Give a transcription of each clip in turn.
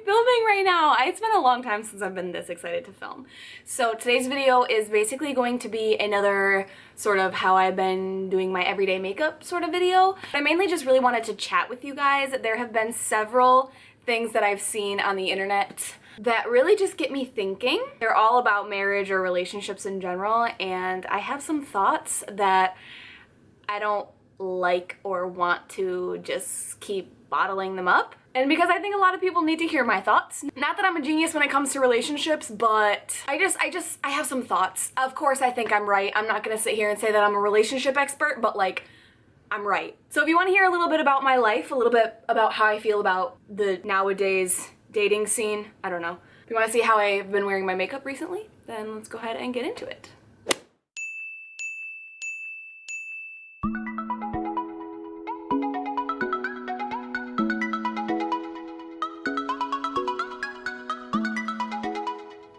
filming right now. It's been a long time since I've been this excited to film. So today's video is basically going to be another sort of how I've been doing my everyday makeup sort of video. I mainly just really wanted to chat with you guys. There have been several things that I've seen on the internet that really just get me thinking. They're all about marriage or relationships in general, and I have some thoughts that I don't like or want to just keep bottling them up. And because I think a lot of people need to hear my thoughts. Not that I'm a genius when it comes to relationships, but I have some thoughts. Of course I think I'm right. I'm not gonna sit here and say that I'm a relationship expert, but like, I'm right. So if you want to hear a little bit about my life, a little bit about how I feel about the nowadays dating scene, I don't know. If you want to see how I've been wearing my makeup recently, then let's go ahead and get into it.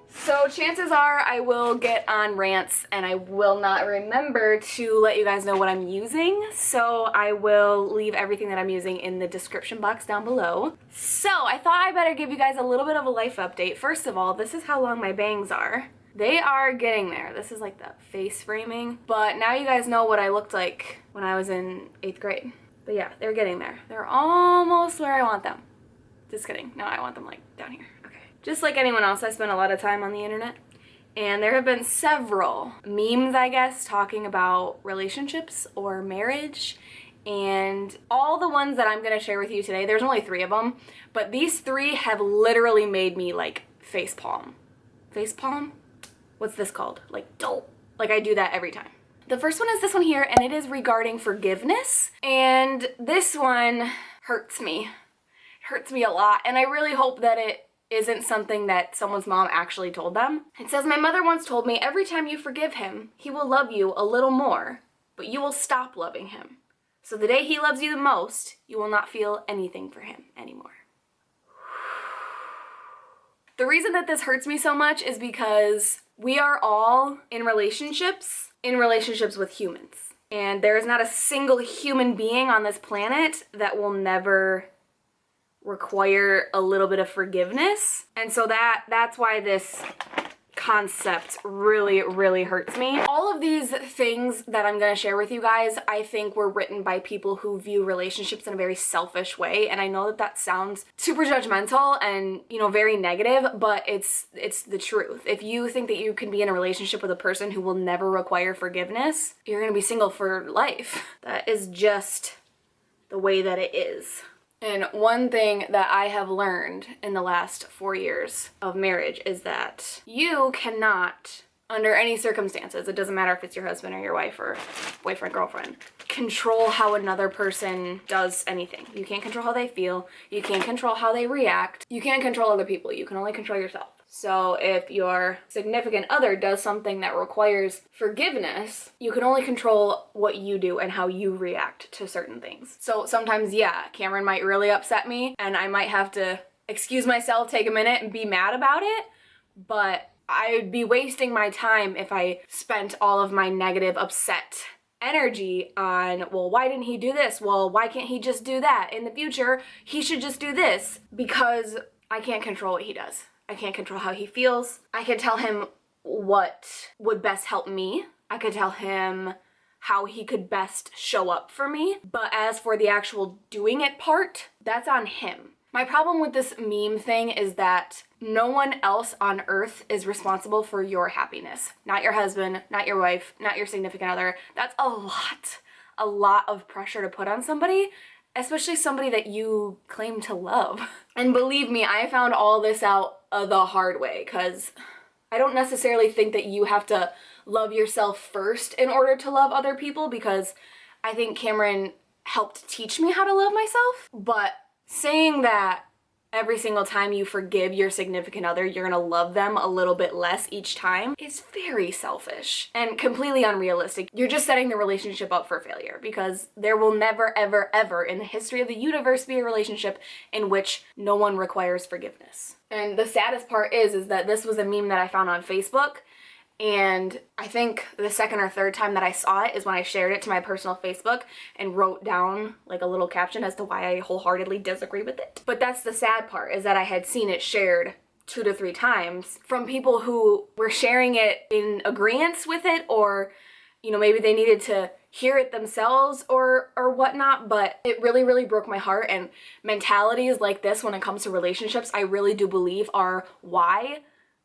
So chances are I will get on rants and I will not remember to let you guys know what I'm using. So I will leave everything that I'm using in the description box down below. So I thought I better give you guys a little bit of a life update. First of all, this is how long my bangs are. They are getting there. This is like the face framing. But now you guys know what I looked like when I was in 8th grade. But yeah, they're getting there. They're almost where I want them. Just kidding. No, I want them like down here. Just like anyone else, I spend a lot of time on the internet, and there have been several memes, I guess, talking about relationships or marriage, and all the ones that I'm going to share with you today, there's only 3 of them, but these 3 have literally made me like facepalm. Facepalm? What's this called? Like dope. Like I do that every time. The first one is this one here, and it is regarding forgiveness, and this one hurts me. It hurts me a lot, and I really hope that it isn't something that someone's mom actually told them. It says, my mother once told me, every time you forgive him, he will love you a little more, but you will stop loving him. So the day he loves you the most, you will not feel anything for him anymore. The reason that this hurts me so much is because we are all in relationships with humans. And there is not a single human being on this planet that will never require a little bit of forgiveness, and so that's why this concept really hurts me. All of these things that I'm gonna share with you guys, I think were written by people who view relationships in a very selfish way, and I know that that sounds super judgmental and, you know, very negative, but it's the truth. If you think that you can be in a relationship with a person who will never require forgiveness, you're gonna be single for life. That is just the way that it is. And one thing that I have learned in the last 4 years of marriage is that you cannot, under any circumstances, it doesn't matter if it's your husband or your wife or boyfriend, girlfriend, control how another person does anything. You can't control how they feel. You can't control how they react. You can't control other people. You can only control yourself. So if your significant other does something that requires forgiveness, you can only control what you do and how you react to certain things. So sometimes, yeah, Cameron might really upset me and I might have to excuse myself, take a minute and be mad about it, but I'd be wasting my time if I spent all of my negative, upset energy on, well, why didn't he do this? Well, why can't he just do that? In the future, he should just do this, because I can't control what he does. I can't control how he feels. I can tell him what would best help me. I could tell him how he could best show up for me. But as for the actual doing it part, that's on him. My problem with this meme thing is that no one else on earth is responsible for your happiness. Not your husband, not your wife, not your significant other. That's a lot of pressure to put on somebody, especially somebody that you claim to love. And believe me, I found all this out the hard way, because I don't necessarily think that you have to love yourself first in order to love other people, because I think Cameron helped teach me how to love myself. But saying that every single time you forgive your significant other, you're gonna love them a little bit less each time is very selfish and completely unrealistic. You're just setting the relationship up for failure, because there will never, ever, ever in the history of the universe be a relationship in which no one requires forgiveness. And the saddest part is that this was a meme that I found on Facebook, And I think the second or third time that I saw it is when I shared it to my personal Facebook and wrote down like a little caption as to why I wholeheartedly disagree with it. But that's the sad part, is that I had seen it shared 2 to 3 times from people who were sharing it in agreement with it, or, you know, maybe they needed to hear it themselves or whatnot, but it really, really broke my heart. And mentalities like this when it comes to relationships, I really do believe are why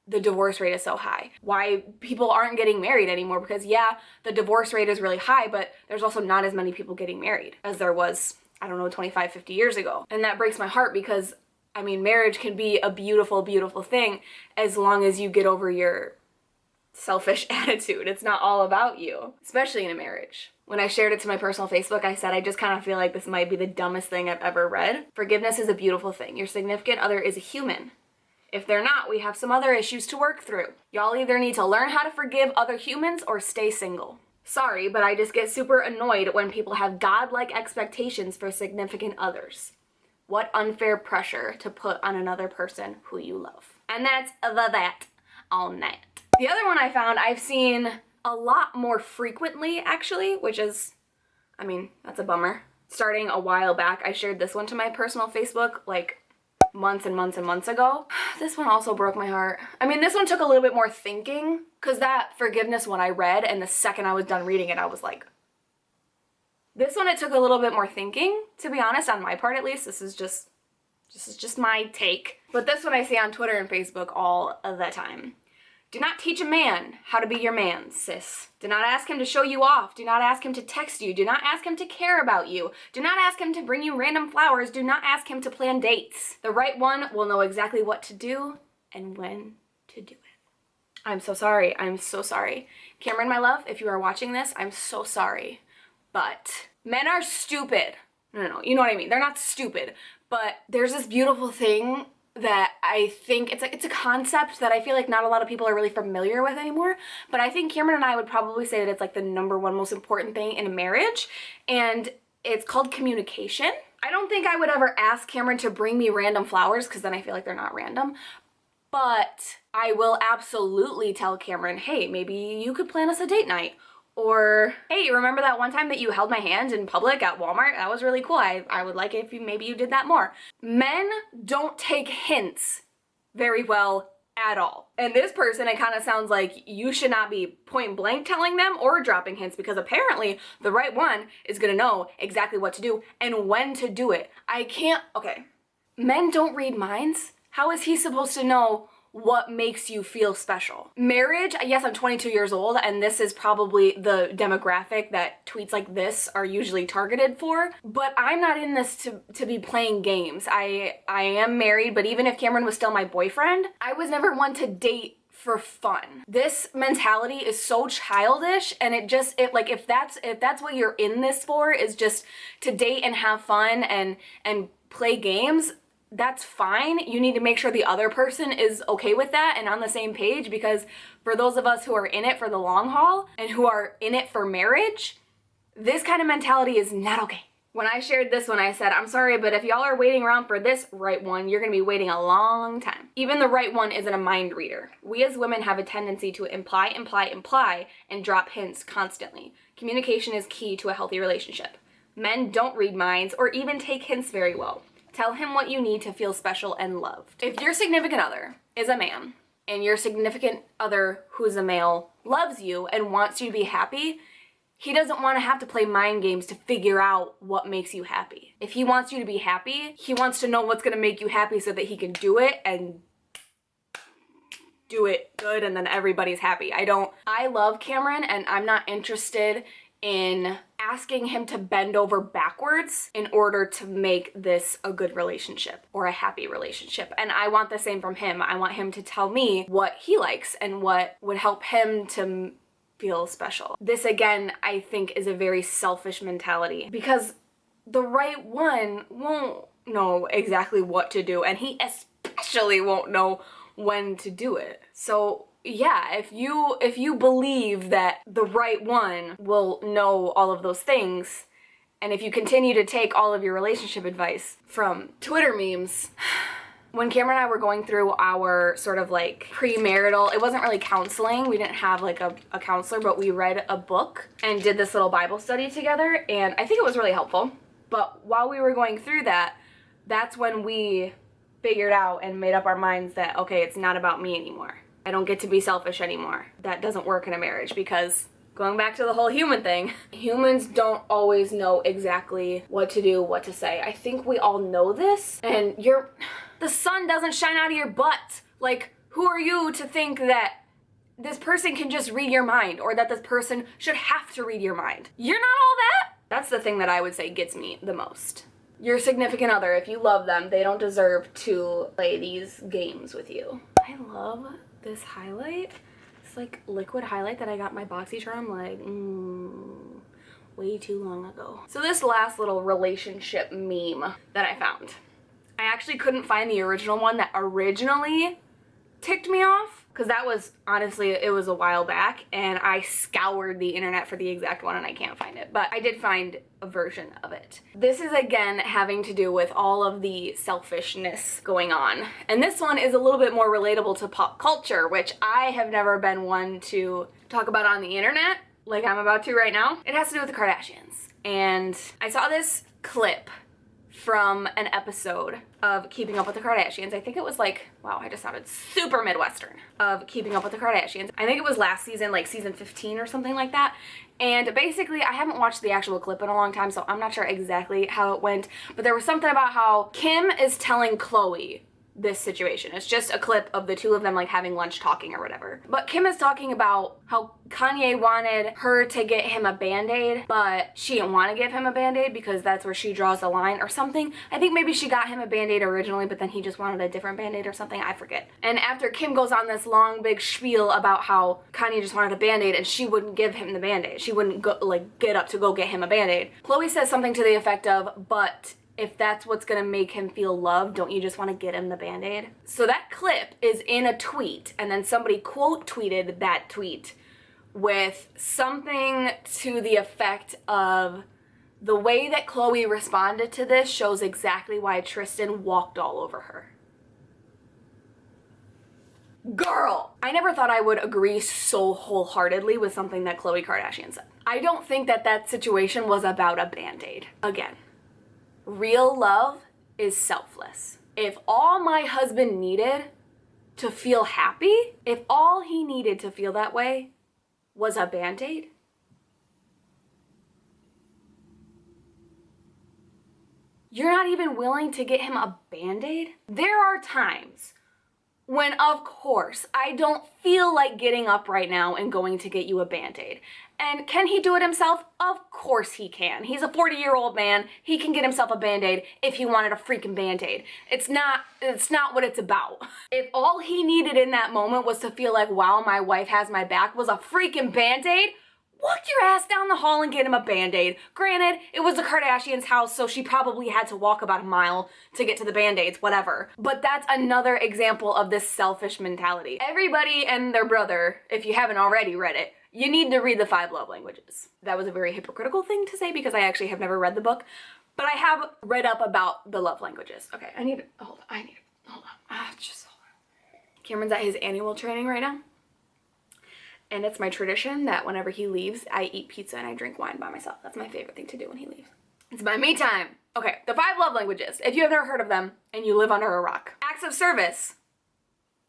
the divorce rate is so high. Why people aren't getting married anymore, because yeah, the divorce rate is really high, but there's also not as many people getting married as there was, I don't know, 25, 50 years ago. And that breaks my heart because, I mean, marriage can be a beautiful, beautiful thing as long as you get over your selfish attitude. It's not all about you, especially in a marriage. When I shared it to my personal Facebook, I said, I just kind of feel like this might be the dumbest thing I've ever read. Forgiveness is a beautiful thing. Your significant other is a human. If they're not, we have some other issues to work through. Y'all either need to learn how to forgive other humans or stay single. Sorry, but I just get super annoyed when people have godlike expectations for significant others. What unfair pressure to put on another person who you love. And that's that on that. The other one I found I've seen a lot more frequently, actually, which is, I mean, that's a bummer. Starting a while back, I shared this one to my personal Facebook, like, months and months and months ago. This one also broke my heart. I mean, this one took a little bit more thinking, because that forgiveness one I read, and the second I was done reading it, I was like, this one it took a little bit more thinking, to be honest, on my part at least. This is just my take. But this one I see on Twitter and Facebook all of the time. Do not teach a man how to be your man, sis. Do not ask him to show you off. Do not ask him to text you. Do not ask him to care about you. Do not ask him to bring you random flowers. Do not ask him to plan dates. The right one will know exactly what to do and when to do it. I'm so sorry. I'm so sorry. Cameron, my love, if you are watching this, I'm so sorry. But men are stupid. No, you know what I mean. They're not stupid. But there's this beautiful thing that I think it's a concept that I feel like not a lot of people are really familiar with anymore, but I think Cameron and I would probably say that it's like the #1 most important thing in a marriage, and it's called communication. I don't think I would ever ask Cameron to bring me random flowers, because then I feel like they're not random, but I will absolutely tell Cameron, hey, maybe you could plan us a date night. Or, hey, remember that one time that you held my hand in public at Walmart? That was really cool. I would like it if maybe you did that more. Men don't take hints very well at all. And this person, it kind of sounds like you should not be point blank telling them or dropping hints, because apparently the right one is gonna know exactly what to do and when to do it. Okay. Men don't read minds. How is he supposed to know what makes you feel special? Marriage, yes, I'm 22 years old, and this is probably the demographic that tweets like this are usually targeted for, but I'm not in this to be playing games. I am married, but even if Cameron was still my boyfriend, I was never one to date for fun. This mentality is so childish, and if that's what you're in this for, is just to date and have fun and play games, that's fine. You need to make sure the other person is okay with that and on the same page, because for those of us who are in it for the long haul and who are in it for marriage, this kind of mentality is not okay. When I shared this one, I said, I'm sorry, but if y'all are waiting around for this right one, you're gonna be waiting a long time. Even the right one isn't a mind reader. We as women have a tendency to imply, and drop hints constantly. Communication is key to a healthy relationship. Men don't read minds or even take hints very well. Tell him what you need to feel special and loved. If your significant other is a man, and your significant other who's a male loves you and wants you to be happy, he doesn't want to have to play mind games to figure out what makes you happy. If he wants you to be happy, he wants to know what's going to make you happy so that he can do it and do it good, and then everybody's happy. I love Cameron, and I'm not interested in asking him to bend over backwards in order to make this a good relationship or a happy relationship. And I want the same from him. I want him to tell me what he likes and what would help him to feel special. This, again, I think is a very selfish mentality, because the right one won't know exactly what to do, and he especially won't know when to do it. So yeah, if you believe that the right one will know all of those things, and if you continue to take all of your relationship advice from Twitter memes, When Cameron and I were going through our sort of like premarital, it wasn't really counseling. We didn't have like a counselor, but we read a book and did this little Bible study together, and I think it was really helpful. But while we were going through that, that's when we figured out and made up our minds that, okay, it's not about me anymore. I don't get to be selfish anymore. That doesn't work in a marriage, because going back to the whole human thing, humans don't always know exactly what to do, what to say. I think we all know this, and the sun doesn't shine out of your butt. Like, who are you to think that this person can just read your mind, or that this person should have to read your mind? You're not all that. That's the thing that I would say gets me the most. Your significant other, if you love them, they don't deserve to play these games with you. I love this highlight. It's like liquid highlight that I got my Boxycharm like way too long ago. So this last little relationship meme that I found, I actually couldn't find the original one that originally ticked me off, because that was, honestly, it was a while back, and I scoured the internet for the exact one and I can't find it, but I did find a version of it. This is again having to do with all of the selfishness going on, and this one is a little bit more relatable to pop culture, which I have never been one to talk about on the internet like I'm about to right now. It has to do with the Kardashians, and I saw this clip from an episode of Keeping Up with the Kardashians. I think it was like, wow, I just sounded super Midwestern, of Keeping Up with the Kardashians. I think it was last season, like season 15 or something like that. And basically, I haven't watched the actual clip in a long time, so I'm not sure exactly how it went, but there was something about how Kim is telling Khloe this situation. It's just a clip of the two of them like having lunch talking or whatever. But Kim is talking about how Kanye wanted her to get him a band-aid, but she didn't want to give him a band-aid because that's where she draws the line or something. I think maybe she got him a band-aid originally, but then he just wanted a different band-aid or something. I forget. And after Kim goes on this long big spiel about how Kanye just wanted a band-aid and she wouldn't give him the band-aid. She wouldn't go, like, get up to go get him a band-aid. Khloe says something to the effect of, but if that's what's gonna make him feel loved, don't you just want to get him the band-aid? So that clip is in a tweet, and then somebody quote tweeted that tweet with something to the effect of, the way that Khloe responded to this shows exactly why Tristan walked all over her. Girl! I never thought I would agree so wholeheartedly with something that Khloe Kardashian said. I don't think that that situation was about a band-aid. Again, real love is selfless. If all my husband needed to feel happy, if all he needed to feel that way was a band-aid, you're not even willing to get him a band-aid? There are times when, of course, I don't feel like getting up right now and going to get you a band-aid. And can he do it himself? Of course he can. He's a 40-year-old man. He can get himself a band-aid if he wanted a freaking band-aid. It's not what it's about. If all he needed in that moment was to feel like, wow, my wife has my back, was a freaking band-aid, walk your ass down the hall and get him a band-aid. Granted, it was the Kardashians' house, so she probably had to walk about a mile to get to the band-aids, whatever. But that's another example of this selfish mentality. Everybody and their brother, if you haven't already read it, you need to read the 5 love languages. That was a very hypocritical thing to say because I actually have never read the book, but I have read up about the love languages. Okay, hold on. Just hold on. Cameron's at his annual training right now. And it's my tradition that whenever he leaves, I eat pizza and I drink wine by myself. That's my favorite thing to do when he leaves. It's my me time. Okay, the 5 love languages. If you have never heard of them and you live under a rock. Acts of service,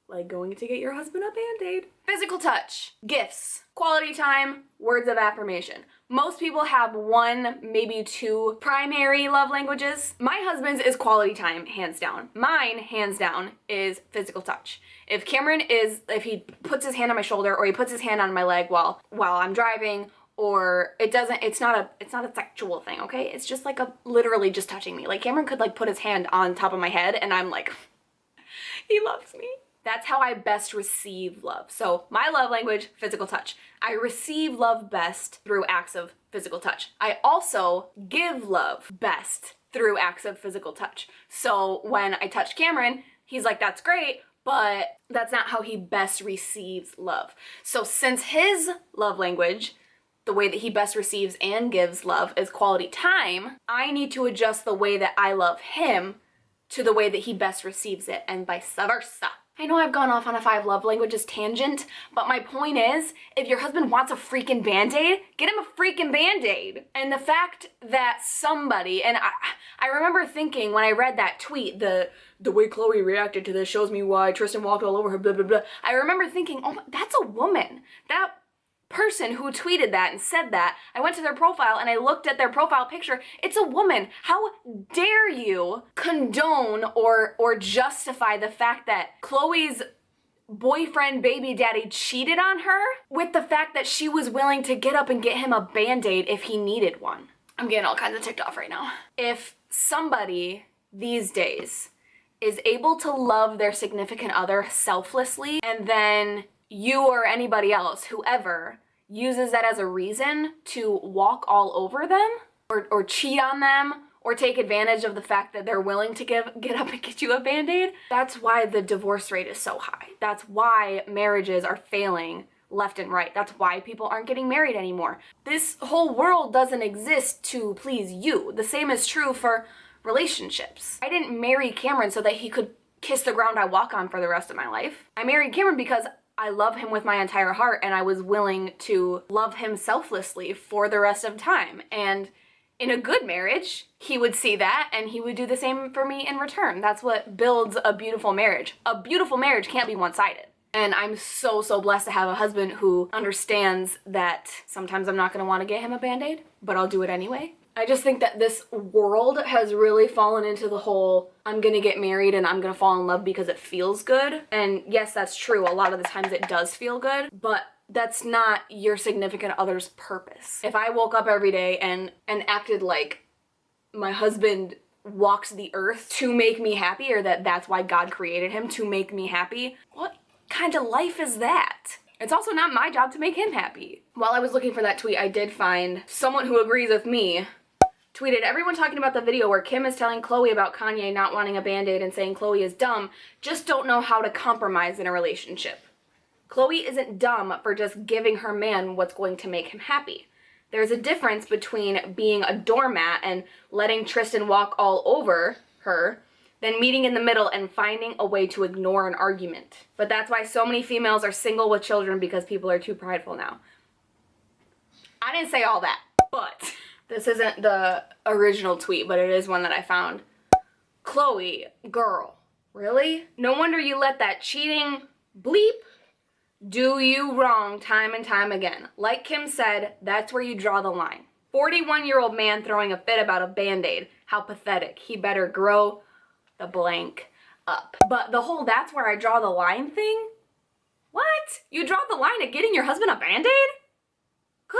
like going to get your husband a band-aid. Physical touch, gifts, quality time, words of affirmation. Most people have 1, maybe 2 primary love languages. My husband's is quality time, hands down. Mine, hands down, is physical touch. If he puts his hand on my shoulder or he puts his hand on my leg while I'm driving, or it's not a sexual thing, okay? It's just like literally just touching me. Like Cameron could like put his hand on top of my head and I'm like, he loves me. That's how I best receive love. So my love language, physical touch. I receive love best through acts of physical touch. I also give love best through acts of physical touch. So when I touch Cameron, he's like, that's great, but that's not how he best receives love. So since his love language, the way that he best receives and gives love is quality time, I need to adjust the way that I love him to the way that he best receives it, and vice versa. I know I've gone off on a 5 love languages tangent, but my point is, if your husband wants a freaking Band-Aid, get him a freaking Band-Aid. And the fact that somebody, and I remember thinking when I read that tweet, the way Chloe reacted to this shows me why Tristan walked all over her, blah, blah, blah. I remember thinking, oh, that's a woman. That person who tweeted that and said that, I went to their profile and I looked at their profile picture. It's a woman. How dare you condone or justify the fact that Chloe's boyfriend baby daddy cheated on her with the fact that she was willing to get up and get him a Band-Aid if he needed one. I'm getting all kinds of ticked off right now. If somebody these days is able to love their significant other selflessly, and then you or anybody else, whoever, uses that as a reason to walk all over them or cheat on them or take advantage of the fact that they're willing to get up and get you a Band-Aid, that's why the divorce rate is so high. That's why marriages are failing left and right. That's why people aren't getting married anymore. This whole world doesn't exist to please you. The same is true for relationships. I didn't marry Cameron so that he could kiss the ground I walk on for the rest of my life. I married Cameron because I love him with my entire heart and I was willing to love him selflessly for the rest of time. And in a good marriage, he would see that and he would do the same for me in return. That's what builds a beautiful marriage. A beautiful marriage can't be one-sided. And I'm so, so blessed to have a husband who understands that sometimes I'm not gonna wanna get him a Band-Aid, but I'll do it anyway. I just think that this world has really fallen into the whole, I'm gonna get married and I'm gonna fall in love because it feels good. And yes, that's true. A lot of the times it does feel good, but that's not your significant other's purpose. If I woke up every day and acted like my husband walks the earth to make me happy, or that's why God created him, to make me happy, what kind of life is that? It's also not my job to make him happy. While I was looking for that tweet, I did find someone who agrees with me tweeted, everyone talking about the video where Kim is telling Chloe about Kanye not wanting a Band-Aid and saying Chloe is dumb, just don't know how to compromise in a relationship. Chloe isn't dumb for just giving her man what's going to make him happy. There's a difference between being a doormat and letting Tristan walk all over her, then meeting in the middle and finding a way to ignore an argument. But that's why so many females are single with children, because people are too prideful now. I didn't say all that, but this isn't the original tweet, but it is one that I found. Chloe, girl, really? No wonder you let that cheating bleep do you wrong time and time again. Like Kim said, that's where you draw the line. 41-year-old man throwing a fit about a Band-Aid. How pathetic. He better grow the blank up. But the whole that's where I draw the line thing? What? You draw the line at getting your husband a Band-Aid?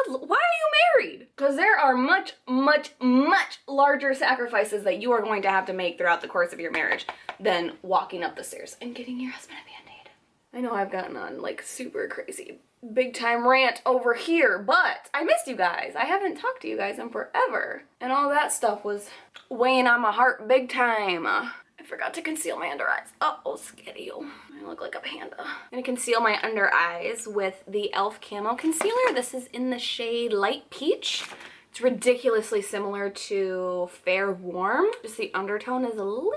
Why are you married? Because there are much, much, much larger sacrifices that you are going to have to make throughout the course of your marriage than walking up the stairs and getting your husband a Band-Aid. I know I've gotten on like super crazy big time rant over here, but I missed you guys. I haven't talked to you guys in forever. And all that stuff was weighing on my heart big time. I forgot to conceal my under eyes. Uh-oh, schedule. I look like a panda. I'm gonna conceal my under eyes with the Elle Camo Concealer. This is in the shade Light Peach. It's ridiculously similar to Fair Warm. Just the undertone is a little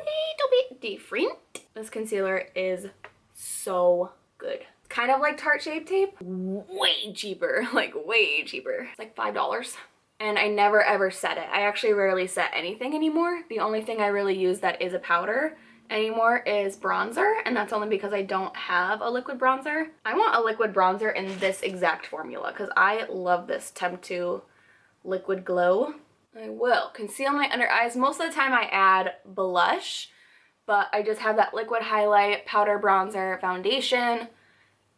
bit different. This concealer is so good. Kind of like Tarte Shape Tape. Way cheaper, like way cheaper. It's like $5. And I never ever set it. I actually rarely set anything anymore. The only thing I really use that is a powder anymore is bronzer, and that's only because I don't have a liquid bronzer. I want a liquid bronzer in this exact formula because I love this Temptu Liquid Glow. I will conceal my under eyes. Most of the time I add blush, but I just have that liquid highlight, powder, bronzer, foundation,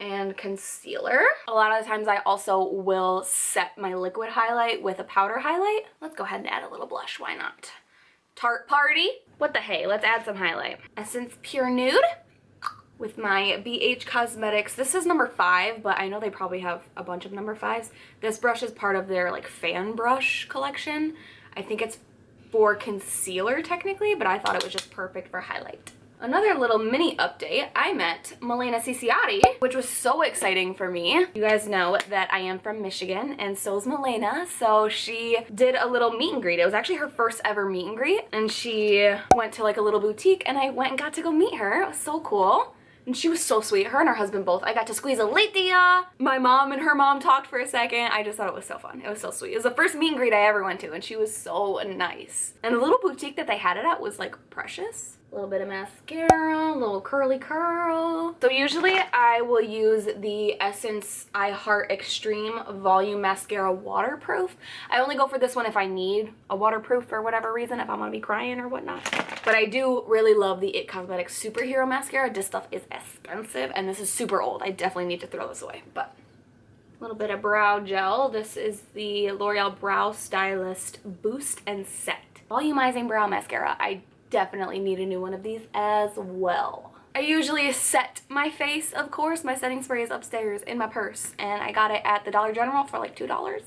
and concealer. A lot of the times I also will set my liquid highlight with a powder highlight. Let's go ahead and add a little blush, why not? Tarte Party. What the hey, let's add some highlight. Essence Pure Nude with my BH Cosmetics. This is number 5, but I know they probably have a bunch of number 5s. This brush is part of their like fan brush collection. I think it's for concealer technically, but I thought it was just perfect for highlight. Another little mini update, I met Milena Ciciotti, which was so exciting for me. You guys know that I am from Michigan, and so's Milena, so she did a little meet and greet. It was actually her first ever meet and greet, and she went to like a little boutique, and I went and got to go meet her. It was so cool. And she was so sweet. Her and her husband both. I got to squeeze a Lydia. My mom and her mom talked for a second. I just thought it was so fun. It was so sweet. It was the first meet and greet I ever went to, and she was so nice. And the little boutique that they had it at was like precious. A little bit of mascara, a little curly curl. So usually I will use the Essence I Heart Extreme Volume Mascara Waterproof. I only go for this one if I need a waterproof for whatever reason, if I'm gonna be crying or whatnot. But I do really love the It Cosmetics Superhero Mascara. This stuff is expensive and this is super old. I definitely need to throw this away, but a little bit of brow gel. This is the L'Oreal Brow Stylist Boost and Set Volumizing Brow Mascara. I definitely need a new one of these as well. I usually set my face, of course. My setting spray is upstairs in my purse, and I got it at the Dollar General for like $2.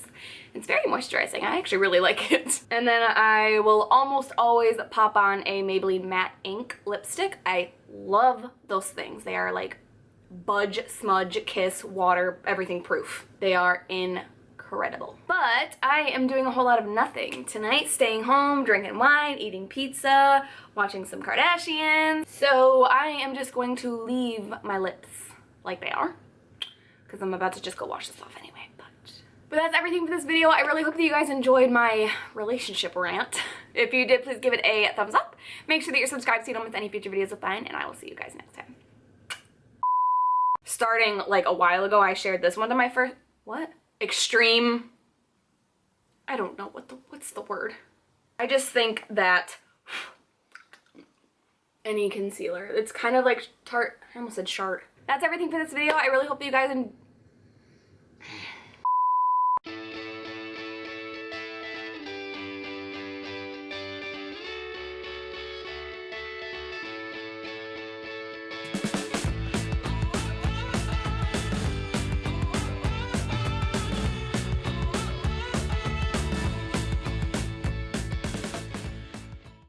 It's very moisturizing. I actually really like it. And then I will almost always pop on a Maybelline Matte Ink lipstick. I love those things. They are like budge, smudge, kiss, water, everything proof. They are incredible. But I am doing a whole lot of nothing tonight, staying home, drinking wine, eating pizza, watching some Kardashians. So I am just going to leave my lips like they are because I'm about to just go wash this off anyway. But that's everything for this video. I really hope that you guys enjoyed my relationship rant. If you did, please give it a thumbs up. Make sure that you're subscribed so you don't miss any future videos of mine, and I will see you guys next time. Starting like a while ago, I shared this one of my first, extreme, I don't know what's the word. I just think that any concealer, it's kind of like Tarte, I almost said Chart. That's everything for this video. I really hope you guys